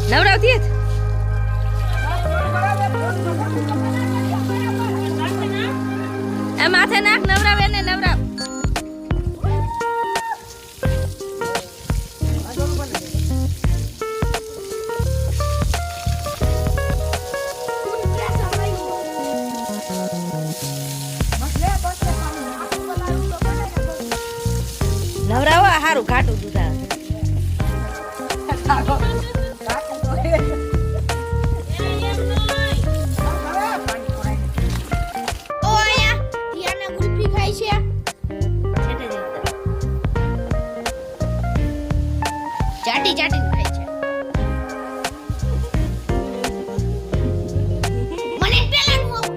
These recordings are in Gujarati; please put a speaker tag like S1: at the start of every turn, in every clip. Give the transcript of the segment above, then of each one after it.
S1: નવરાવતી જ એ માથે નાખ નવરાવે ને નવરાવ નવરાવા હારું ઘાટું દૂધા ચાટી ચાટી ખાય છે મને પેલા નું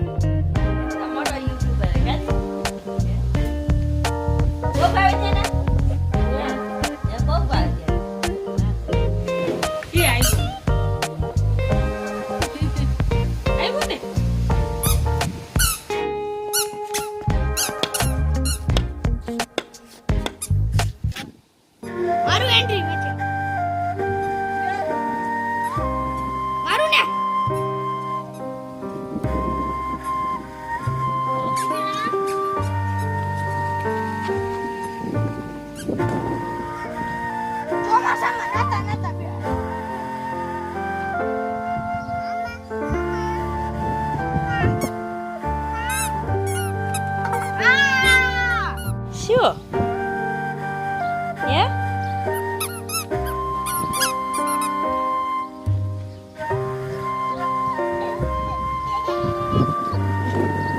S1: મોટો યુટ્યુબર હે કો ભાવે છે ને એ કો ભાવે છે કે આઈ બોને મારું એન્ટ્રી છે Sure. Yeah?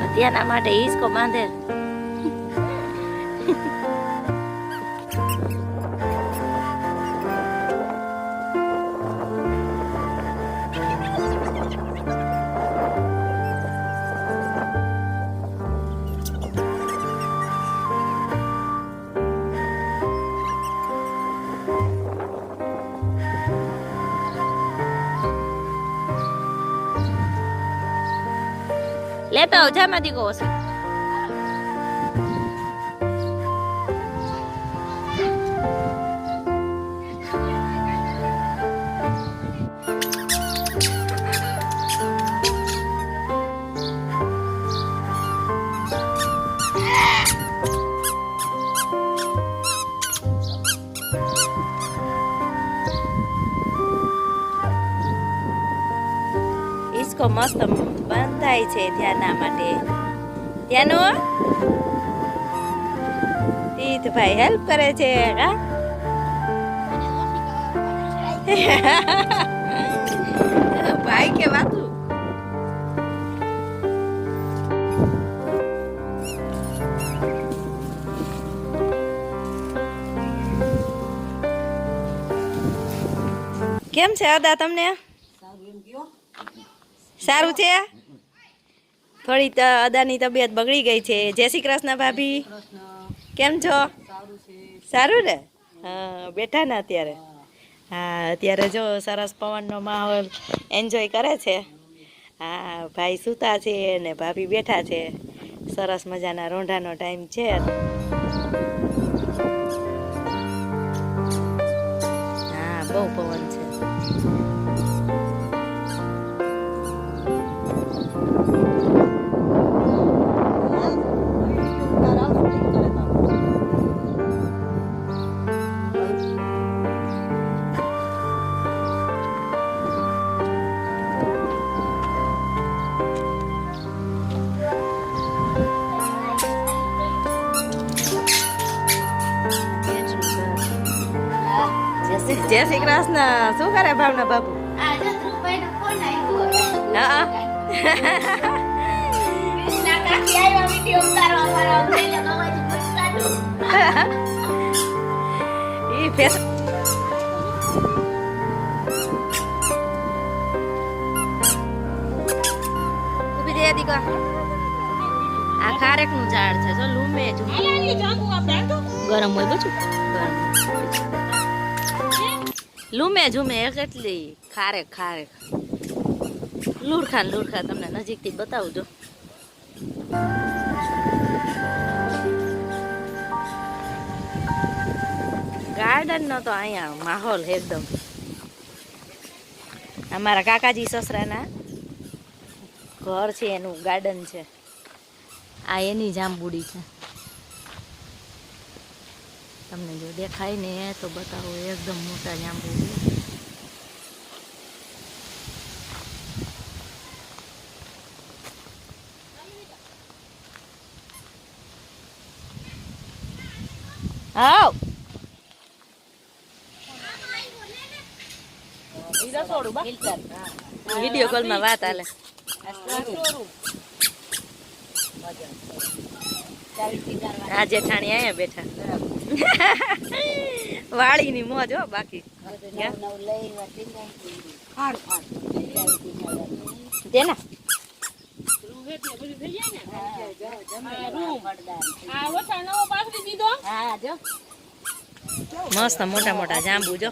S1: Dhyana માટે હિસકો બાંધે લેતો આવ જા માદી કો છે હિસકો મસ્ત બંધાય છે ધ્યાના માટે ધ્યાનો તીર્થ ભાઈ હેલ્પ કરે છે હા ભાઈ કે વાતું કેમ છે અદા તમને સારું છે થોડી અદાની તબિયત બગડી ગઈ છે જય શ્રી કૃષ્ણ ભાભી કેમ છો સારું ને હા બેઠા ને અત્યારે હા અત્યારે જો સરસ પવનનો માહોલ એન્જોય કરે છે હા ભાઈ સૂતા છે ને ભાભી બેઠા છે સરસ મજાના રોંઢાનો ટાઈમ છે હા બહુ પવન છે જય શ્રી કૃષ્ણ શું કરે ભાવના બાબુ આ ખારેક નું ઝાડ છે જો લૂમે ગરમ હોય બચું ગરમ લૂમે ઝૂમે કેટલી ખારેક ખારેક લુડખા તમને નજીકથી બતાવું જો ગાર્ડન નો તો અહીંયા માહોલ એકદમ અમારા કાકાજી સસરાના ઘર છે, એનું ગાર્ડન છે. આ એની જાંબુડી છે. તમને જો દેખાય ને તો બતાવો, એકદમ મોટા જાંબુડી. આવ વિડીયો કોલમાં વાત હાલે. આ જેઠાણી આયા બેઠા. વાળીની મોજ હો બાકી. જેના મસ્ત મોટા મોટા જાંબુ જો.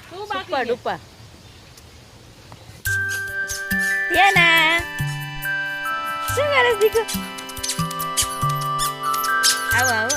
S1: Super duper. ધ્યાના શું કરે દીકરો? આવો આવો.